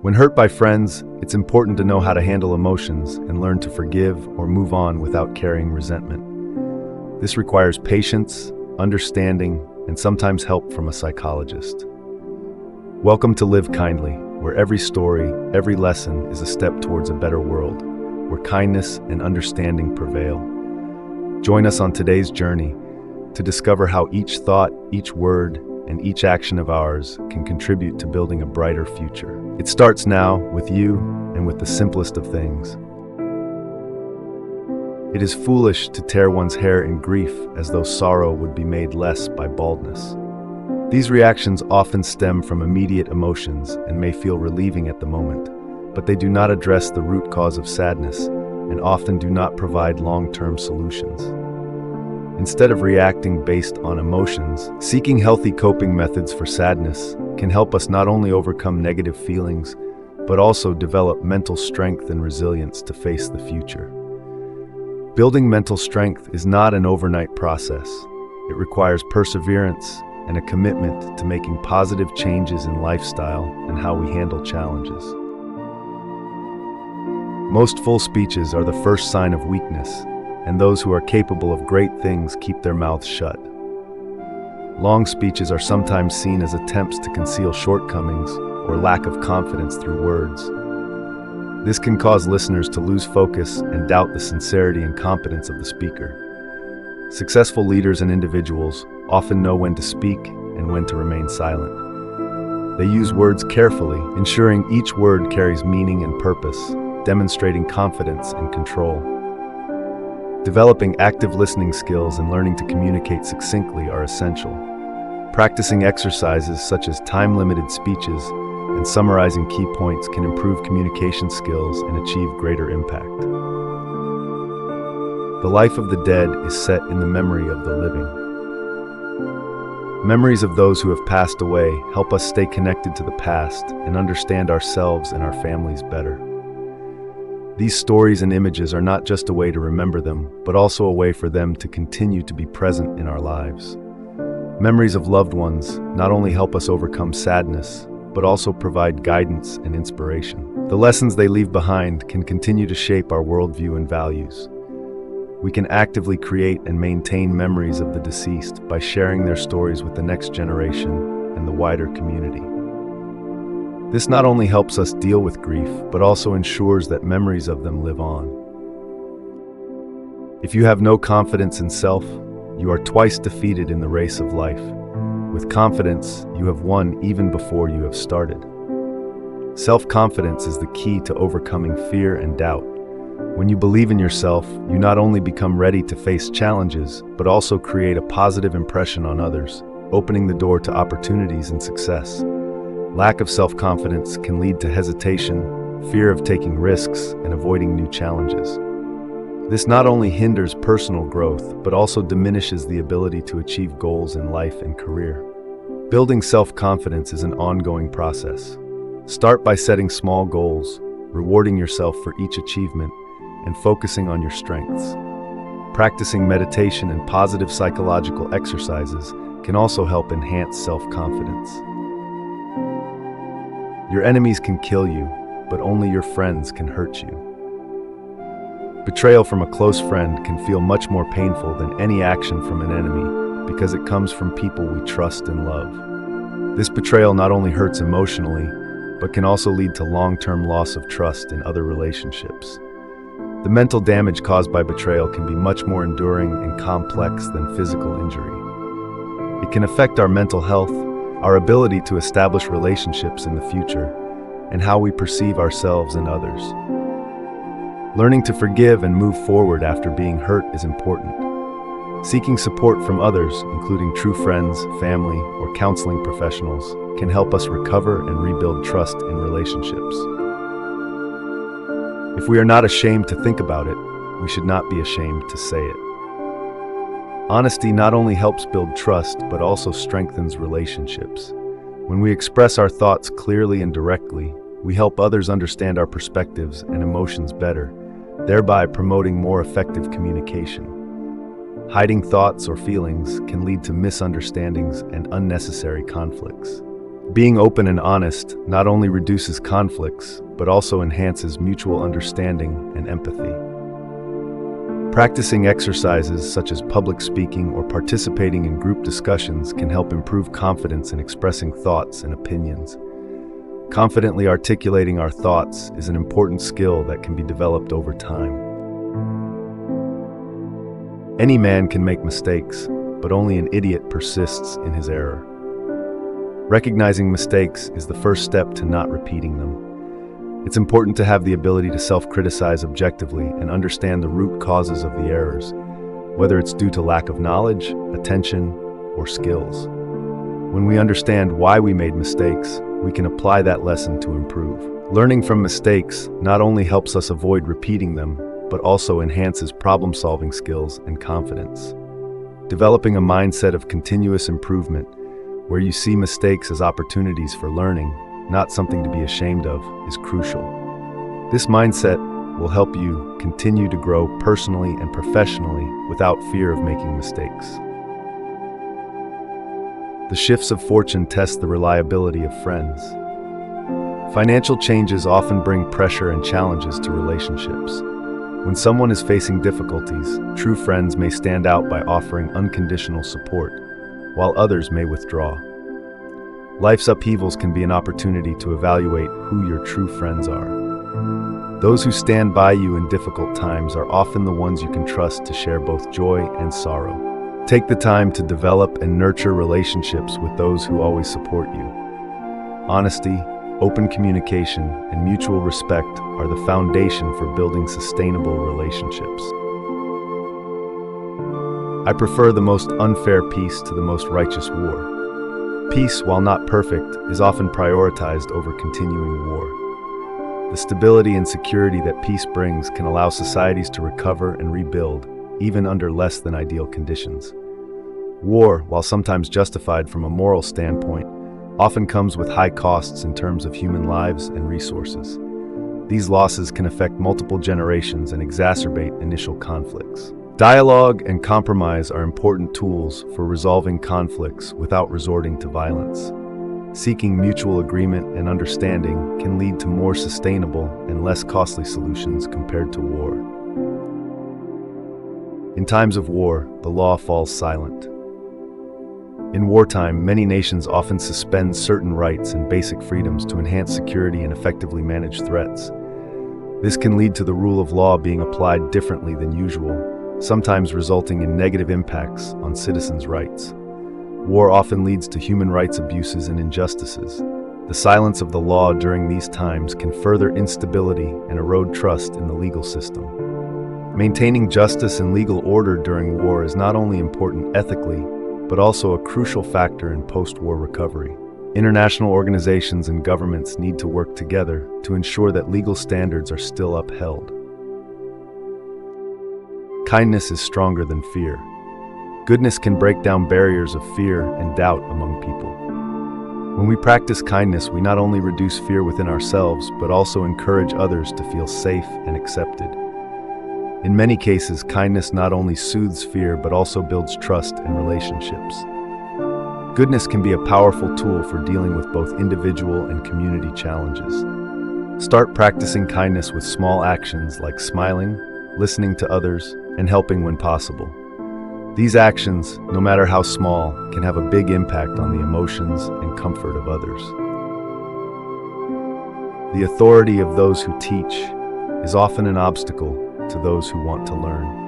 When hurt by friends, it's important to know how to handle emotions and learn to forgive or move on without carrying resentment. This requires patience, understanding, and sometimes help from a psychologist. Welcome to Live Kindly, where every story, every lesson is a step towards a better world, where kindness and understanding prevail. Join us on today's journey to discover how each thought, each word, and each action of ours can contribute to building a brighter future. It starts now with you and with the simplest of things. It is foolish to tear one's hair in grief as though sorrow would be made less by baldness. These reactions often stem from immediate emotions and may feel relieving at the moment, but they do not address the root cause of sadness and often do not provide long-term solutions. Instead of reacting based on emotions, seeking healthy coping methods for sadness can help us not only overcome negative feelings, but also develop mental strength and resilience to face the future. Building mental strength is not an overnight process. It requires perseverance and a commitment to making positive changes in lifestyle and how we handle challenges. Most full speeches are the first sign of weakness, and those who are capable of great things keep their mouths shut. Long speeches are sometimes seen as attempts to conceal shortcomings or lack of confidence through words. This can cause listeners to lose focus and doubt the sincerity and competence of the speaker. Successful leaders and individuals often know when to speak and when to remain silent. They use words carefully, ensuring each word carries meaning and purpose, demonstrating confidence and control. Developing active listening skills and learning to communicate succinctly are essential. Practicing exercises such as time-limited speeches and summarizing key points can improve communication skills and achieve greater impact. The life of the dead is set in the memory of the living. Memories of those who have passed away help us stay connected to the past and understand ourselves and our families better. These stories and images are not just a way to remember them, but also a way for them to continue to be present in our lives. Memories of loved ones not only help us overcome sadness, but also provide guidance and inspiration. The lessons they leave behind can continue to shape our worldview and values. We can actively create and maintain memories of the deceased by sharing their stories with the next generation and the wider community. This not only helps us deal with grief, but also ensures that memories of them live on. If you have no confidence in self, you are twice defeated in the race of life. With confidence, you have won even before you have started. Self-confidence is the key to overcoming fear and doubt. When you believe in yourself, you not only become ready to face challenges, but also create a positive impression on others, opening the door to opportunities and success. Lack of self-confidence can lead to hesitation, fear of taking risks, and avoiding new challenges. This not only hinders personal growth, but also diminishes the ability to achieve goals in life and career. Building self-confidence is an ongoing process. Start by setting small goals, rewarding yourself for each achievement, and focusing on your strengths. Practicing meditation and positive psychological exercises can also help enhance self-confidence. Your enemies can kill you, but only your friends can hurt you. Betrayal from a close friend can feel much more painful than any action from an enemy because it comes from people we trust and love. This betrayal not only hurts emotionally, but can also lead to long-term loss of trust in other relationships. The mental damage caused by betrayal can be much more enduring and complex than physical injury. It can affect our mental health, our ability to establish relationships in the future, and how we perceive ourselves and others. Learning to forgive and move forward after being hurt is important. Seeking support from others, including true friends, family, or counseling professionals, can help us recover and rebuild trust in relationships. If we are not ashamed to think about it, we should not be ashamed to say it. Honesty not only helps build trust, but also strengthens relationships. When we express our thoughts clearly and directly, we help others understand our perspectives and emotions better, thereby promoting more effective communication. Hiding thoughts or feelings can lead to misunderstandings and unnecessary conflicts. Being open and honest not only reduces conflicts, but also enhances mutual understanding and empathy. Practicing exercises such as public speaking or participating in group discussions can help improve confidence in expressing thoughts and opinions. Confidently articulating our thoughts is an important skill that can be developed over time. Any man can make mistakes, but only an idiot persists in his error. Recognizing mistakes is the first step to not repeating them. It's important to have the ability to self-criticize objectively and understand the root causes of the errors, whether it's due to lack of knowledge, attention, or skills. When we understand why we made mistakes, we can apply that lesson to improve. Learning from mistakes not only helps us avoid repeating them, but also enhances problem-solving skills and confidence. Developing a mindset of continuous improvement, where you see mistakes as opportunities for learning, not something to be ashamed of, is crucial. This mindset will help you continue to grow personally and professionally without fear of making mistakes. The shifts of fortune test the reliability of friends. Financial changes often bring pressure and challenges to relationships. When someone is facing difficulties, true friends may stand out by offering unconditional support, while others may withdraw. Life's upheavals can be an opportunity to evaluate who your true friends are. Those who stand by you in difficult times are often the ones you can trust to share both joy and sorrow. Take the time to develop and nurture relationships with those who always support you. Honesty, open communication, and mutual respect are the foundation for building sustainable relationships. I prefer the most unfair peace to the most righteous war. Peace, while not perfect, is often prioritized over continuing war. The stability and security that peace brings can allow societies to recover and rebuild, even under less than ideal conditions. War, while sometimes justified from a moral standpoint, often comes with high costs in terms of human lives and resources. These losses can affect multiple generations and exacerbate initial conflicts. Dialogue and compromise are important tools for resolving conflicts without resorting to violence. Seeking mutual agreement and understanding can lead to more sustainable and less costly solutions compared to war. In times of war, the law falls silent. In wartime, many nations often suspend certain rights and basic freedoms to enhance security and effectively manage threats. This can lead to the rule of law being applied differently than usual, sometimes resulting in negative impacts on citizens' rights. War often leads to human rights abuses and injustices. The silence of the law during these times can further instability and erode trust in the legal system. Maintaining justice and legal order during war is not only important ethically, but also a crucial factor in post-war recovery. International organizations and governments need to work together to ensure that legal standards are still upheld. Kindness is stronger than fear. Goodness can break down barriers of fear and doubt among people. When we practice kindness, we not only reduce fear within ourselves, but also encourage others to feel safe and accepted. In many cases, kindness not only soothes fear, but also builds trust in relationships. Goodness can be a powerful tool for dealing with both individual and community challenges. Start practicing kindness with small actions like smiling, listening to others, and helping when possible. These actions, no matter how small, can have a big impact on the emotions and comfort of others. The authority of those who teach is often an obstacle to those who want to learn.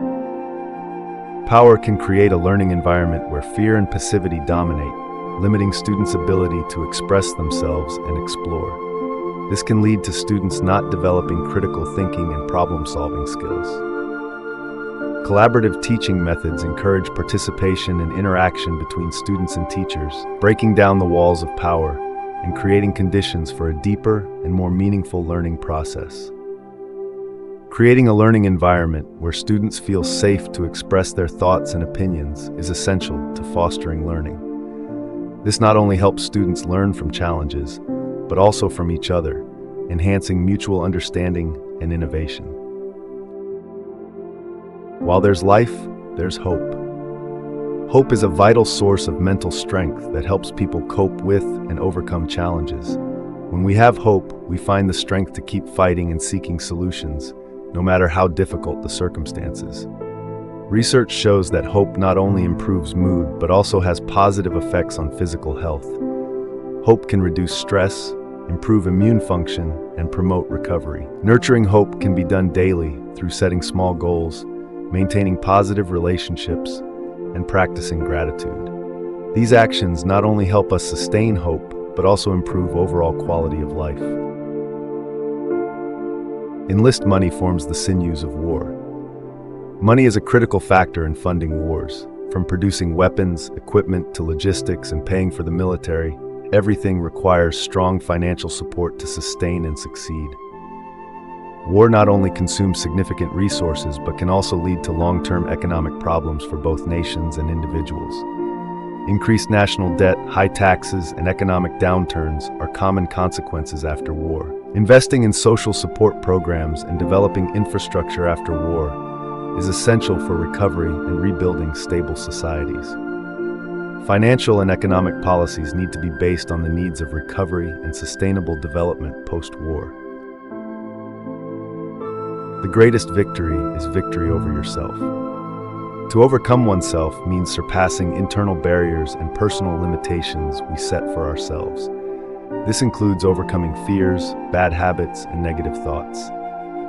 Power can create a learning environment where fear and passivity dominate, limiting students' ability to express themselves and explore. This can lead to students not developing critical thinking and problem-solving skills. Collaborative teaching methods encourage participation and interaction between students and teachers, breaking down the walls of power and creating conditions for a deeper and more meaningful learning process. Creating a learning environment where students feel safe to express their thoughts and opinions is essential to fostering learning. This not only helps students learn from challenges, but also from each other, enhancing mutual understanding and innovation. While there's life, there's hope. Hope is a vital source of mental strength that helps people cope with and overcome challenges. When we have hope, we find the strength to keep fighting and seeking solutions, no matter how difficult the circumstances. Research shows that hope not only improves mood, but also has positive effects on physical health. Hope can reduce stress, improve immune function, and promote recovery. Nurturing hope can be done daily through setting small goals, maintaining positive relationships, and practicing gratitude. These actions not only help us sustain hope, but also improve overall quality of life. Enlist money forms the sinews of war. Money is a critical factor in funding wars. From producing weapons, equipment, to logistics and paying for the military, everything requires strong financial support to sustain and succeed. War not only consumes significant resources, but can also lead to long-term economic problems for both nations and individuals. Increased national debt, high taxes, and economic downturns are common consequences after war. Investing in social support programs and developing infrastructure after war is essential for recovery and rebuilding stable societies. Financial and economic policies need to be based on the needs of recovery and sustainable development post-war. The greatest victory is victory over yourself. To overcome oneself means surpassing internal barriers and personal limitations we set for ourselves. This includes overcoming fears, bad habits, and negative thoughts.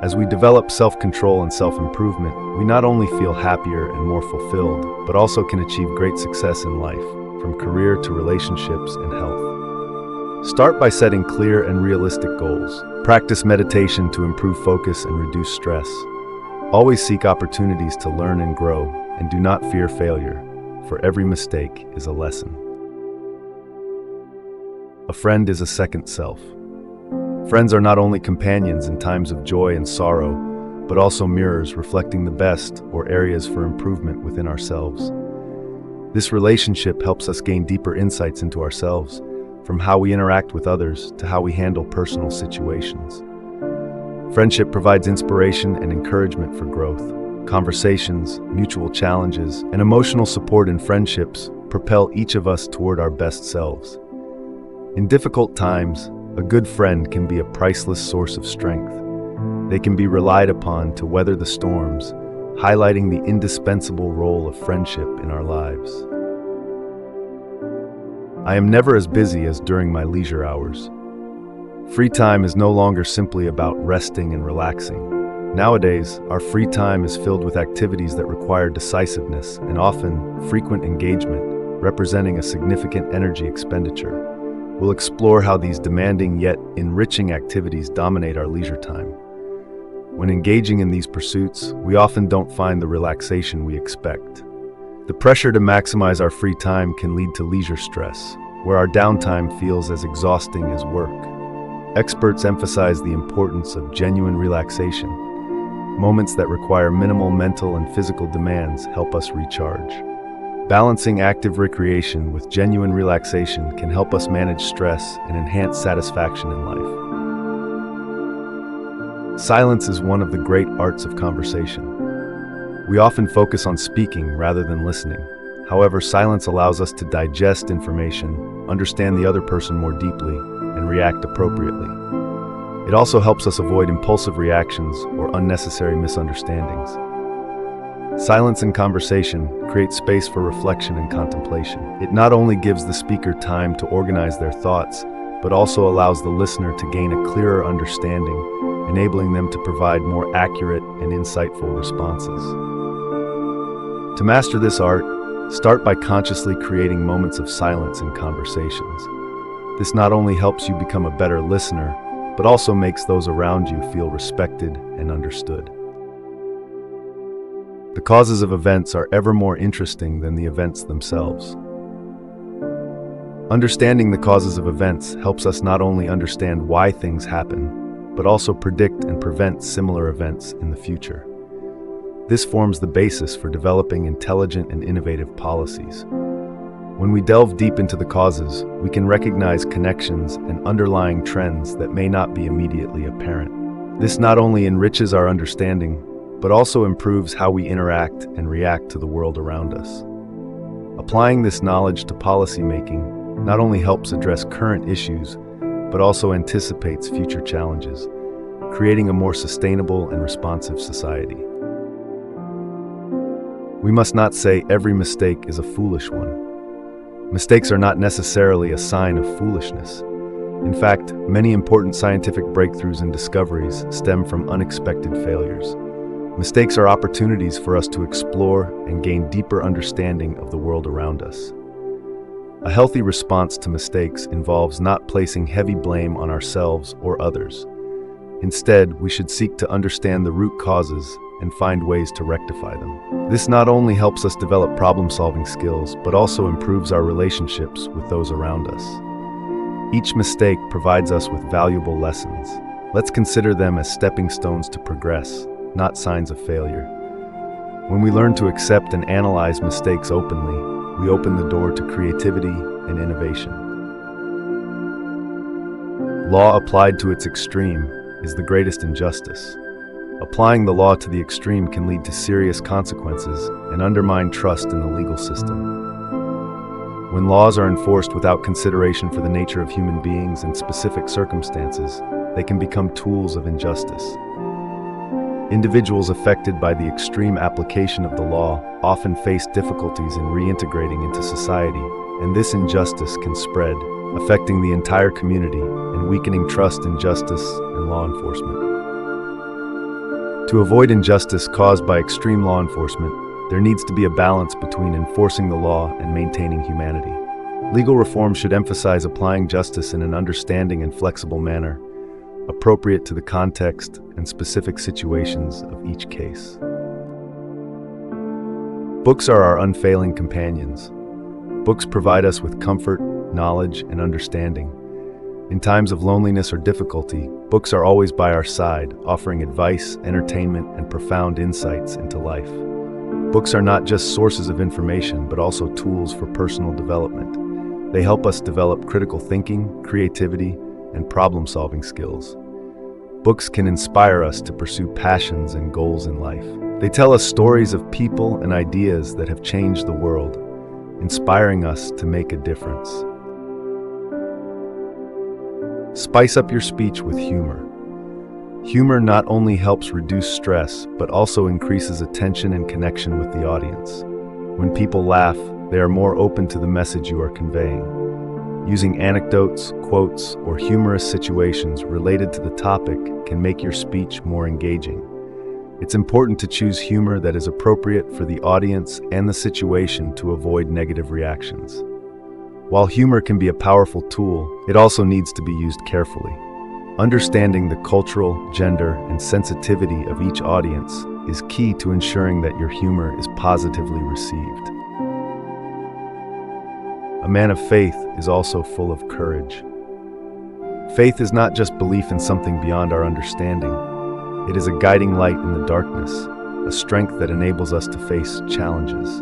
As we develop self-control and self-improvement, we not only feel happier and more fulfilled, but also can achieve great success in life, from career to relationships and health. Start by setting clear and realistic goals. Practice meditation to improve focus and reduce stress. Always seek opportunities to learn and grow, and do not fear failure, for every mistake is a lesson. A friend is a second self. Friends are not only companions in times of joy and sorrow, but also mirrors reflecting the best or areas for improvement within ourselves. This relationship helps us gain deeper insights into ourselves, from how we interact with others to how we handle personal situations. Friendship provides inspiration and encouragement for growth. Conversations, mutual challenges, and emotional support in friendships propel each of us toward our best selves. In difficult times, a good friend can be a priceless source of strength. They can be relied upon to weather the storms, highlighting the indispensable role of friendship in our lives. I am never as busy as during my leisure hours. Free time is no longer simply about resting and relaxing. Nowadays, our free time is filled with activities that require decisiveness and often frequent engagement, representing a significant energy expenditure. We'll explore how these demanding yet enriching activities dominate our leisure time. When engaging in these pursuits, we often don't find the relaxation we expect. The pressure to maximize our free time can lead to leisure stress, where our downtime feels as exhausting as work. Experts emphasize the importance of genuine relaxation. Moments that require minimal mental and physical demands help us recharge. Balancing active recreation with genuine relaxation can help us manage stress and enhance satisfaction in life. Silence is one of the great arts of conversation. We often focus on speaking rather than listening. However, silence allows us to digest information, understand the other person more deeply, and react appropriately. It also helps us avoid impulsive reactions or unnecessary misunderstandings. Silence in conversation creates space for reflection and contemplation. It not only gives the speaker time to organize their thoughts, but also allows the listener to gain a clearer understanding, enabling them to provide more accurate and insightful responses. To master this art, start by consciously creating moments of silence in conversations. This not only helps you become a better listener, but also makes those around you feel respected and understood. The causes of events are ever more interesting than the events themselves. Understanding the causes of events helps us not only understand why things happen, but also predict and prevent similar events in the future. This forms the basis for developing intelligent and innovative policies. When we delve deep into the causes, we can recognize connections and underlying trends that may not be immediately apparent. This not only enriches our understanding, but also improves how we interact and react to the world around us. Applying this knowledge to policymaking not only helps address current issues, but also anticipates future challenges, creating a more sustainable and responsive society. We must not say every mistake is a foolish one. Mistakes are not necessarily a sign of foolishness. In fact, many important scientific breakthroughs and discoveries stem from unexpected failures. Mistakes are opportunities for us to explore and gain deeper understanding of the world around us. A healthy response to mistakes involves not placing heavy blame on ourselves or others. Instead, we should seek to understand the root causes and find ways to rectify them. This not only helps us develop problem-solving skills, but also improves our relationships with those around us. Each mistake provides us with valuable lessons. Let's consider them as stepping stones to progress, not signs of failure. When we learn to accept and analyze mistakes openly, we open the door to creativity and innovation. Law applied to its extreme is the greatest injustice. Applying the law to the extreme can lead to serious consequences and undermine trust in the legal system. When laws are enforced without consideration for the nature of human beings and specific circumstances, they can become tools of injustice. Individuals affected by the extreme application of the law often face difficulties in reintegrating into society, and this injustice can spread, affecting the entire community and weakening trust in justice and law enforcement. To avoid injustice caused by extreme law enforcement, there needs to be a balance between enforcing the law and maintaining humanity. Legal reform should emphasize applying justice in an understanding and flexible manner, appropriate to the context and specific situations of each case. Books are our unfailing companions. Books provide us with comfort, knowledge, and understanding. In times of loneliness or difficulty, books are always by our side, offering advice, entertainment, and profound insights into life. Books are not just sources of information, but also tools for personal development. They help us develop critical thinking, creativity, and problem-solving skills. Books can inspire us to pursue passions and goals in life. They tell us stories of people and ideas that have changed the world, inspiring us to make a difference. Spice up your speech with humor. Humor not only helps reduce stress, but also increases attention and connection with the audience. When people laugh, they are more open to the message you are conveying. Using anecdotes, quotes, or humorous situations related to the topic can make your speech more engaging. It's important to choose humor that is appropriate for the audience and the situation to avoid negative reactions. While humor can be a powerful tool, it also needs to be used carefully. Understanding the cultural, gender, and sensitivity of each audience is key to ensuring that your humor is positively received. A man of faith is also full of courage. Faith is not just belief in something beyond our understanding. It is a guiding light in the darkness, a strength that enables us to face challenges.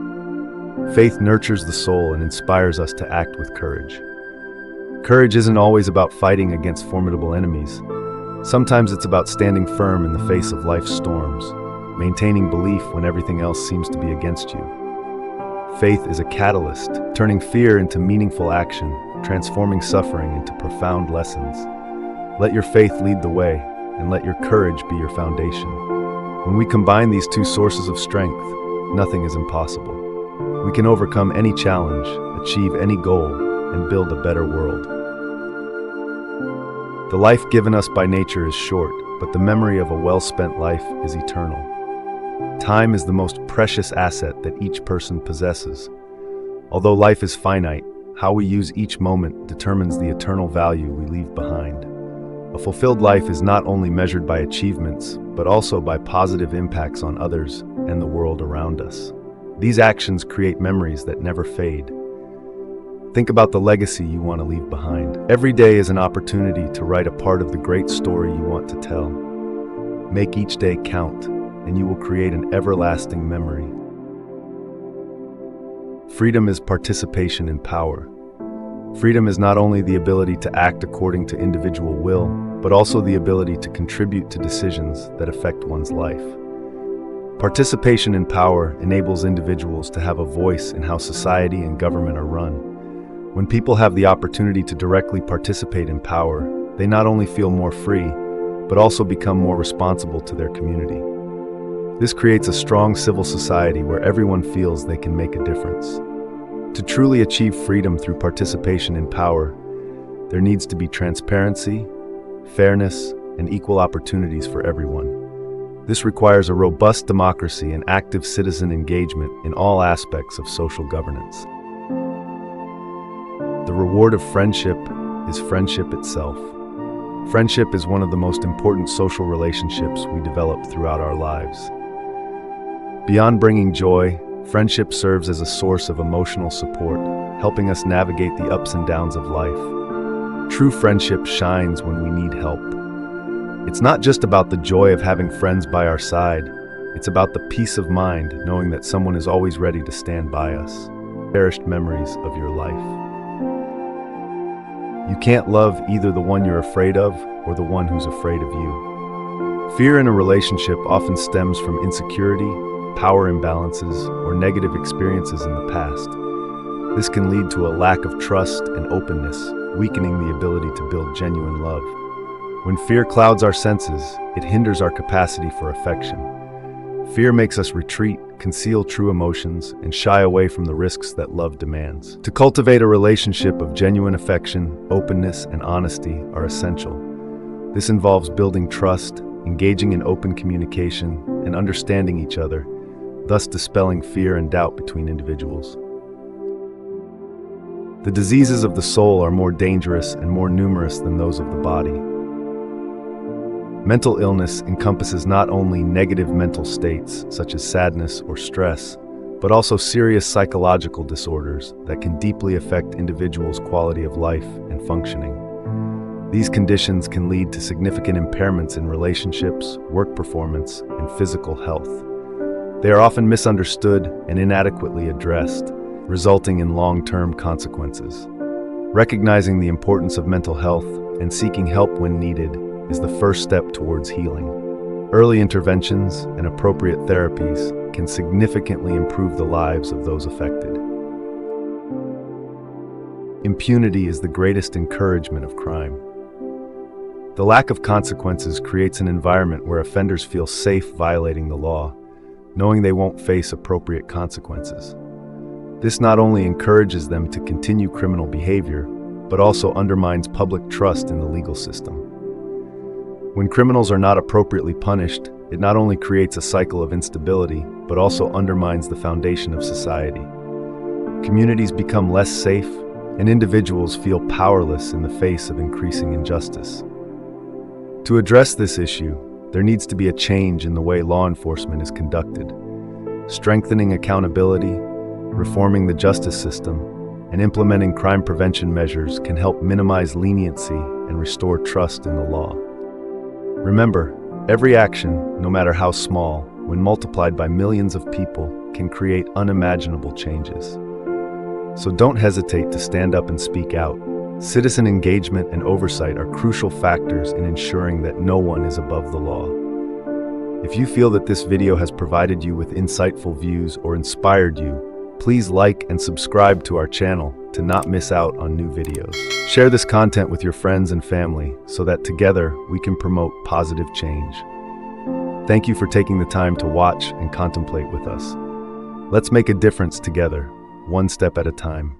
Faith nurtures the soul and inspires us to act with courage. Courage isn't always about fighting against formidable enemies. Sometimes it's about standing firm in the face of life's storms, maintaining belief when everything else seems to be against you. Faith is a catalyst, turning fear into meaningful action, transforming suffering into profound lessons. Let your faith lead the way, and let your courage be your foundation. When we combine these two sources of strength, nothing is impossible. We can overcome any challenge, achieve any goal, and build a better world. The life given us by nature is short, but the memory of a well-spent life is eternal. Time is the most precious asset that each person possesses. Although life is finite, how we use each moment determines the eternal value we leave behind. A fulfilled life is not only measured by achievements, but also by positive impacts on others and the world around us. These actions create memories that never fade. Think about the legacy you want to leave behind. Every day is an opportunity to write a part of the great story you want to tell. Make each day count, and you will create an everlasting memory. Freedom is participation in power. Freedom is not only the ability to act according to individual will, but also the ability to contribute to decisions that affect one's life. Participation in power enables individuals to have a voice in how society and government are run. When people have the opportunity to directly participate in power, they not only feel more free, but also become more responsible to their community. This creates a strong civil society where everyone feels they can make a difference. To truly achieve freedom through participation in power, there needs to be transparency, fairness, and equal opportunities for everyone. This requires a robust democracy and active citizen engagement in all aspects of social governance. The reward of friendship is friendship itself. Friendship is one of the most important social relationships we develop throughout our lives. Beyond bringing joy, friendship serves as a source of emotional support, helping us navigate the ups and downs of life. True friendship shines when we need help. It's not just about the joy of having friends by our side, it's about the peace of mind knowing that someone is always ready to stand by us. Cherished memories of your life. You can't love either the one you're afraid of or the one who's afraid of you. Fear in a relationship often stems from insecurity, power imbalances, or negative experiences in the past. This can lead to a lack of trust and openness, weakening the ability to build genuine love. When fear clouds our senses, it hinders our capacity for affection. Fear makes us retreat, conceal true emotions, and shy away from the risks that love demands. To cultivate a relationship of genuine affection, openness, and honesty are essential. This involves building trust, engaging in open communication, and understanding each other, thus dispelling fear and doubt between individuals. The diseases of the soul are more dangerous and more numerous than those of the body. Mental illness encompasses not only negative mental states, such as sadness or stress, but also serious psychological disorders that can deeply affect individuals' quality of life and functioning. These conditions can lead to significant impairments in relationships, work performance, and physical health. They are often misunderstood and inadequately addressed, resulting in long-term consequences. Recognizing the importance of mental health and seeking help when needed is the first step towards healing. Early interventions and appropriate therapies can significantly improve the lives of those affected. Impunity is the greatest encouragement of crime. The lack of consequences creates an environment where offenders feel safe violating the law, knowing they won't face appropriate consequences. This not only encourages them to continue criminal behavior, but also undermines public trust in the legal system. When criminals are not appropriately punished, it not only creates a cycle of instability, but also undermines the foundation of society. Communities become less safe, and individuals feel powerless in the face of increasing injustice. To address this issue, there needs to be a change in the way law enforcement is conducted. Strengthening accountability, reforming the justice system, and implementing crime prevention measures can help minimize leniency and restore trust in the law. Remember, every action, no matter how small, when multiplied by millions of people, can create unimaginable changes. So don't hesitate to stand up and speak out. Citizen engagement and oversight are crucial factors in ensuring that no one is above the law. If you feel that this video has provided you with insightful views or inspired you, please like and subscribe to our channel to not miss out on new videos. Share this content with your friends and family so that together we can promote positive change. Thank you for taking the time to watch and contemplate with us. Let's make a difference together, one step at a time.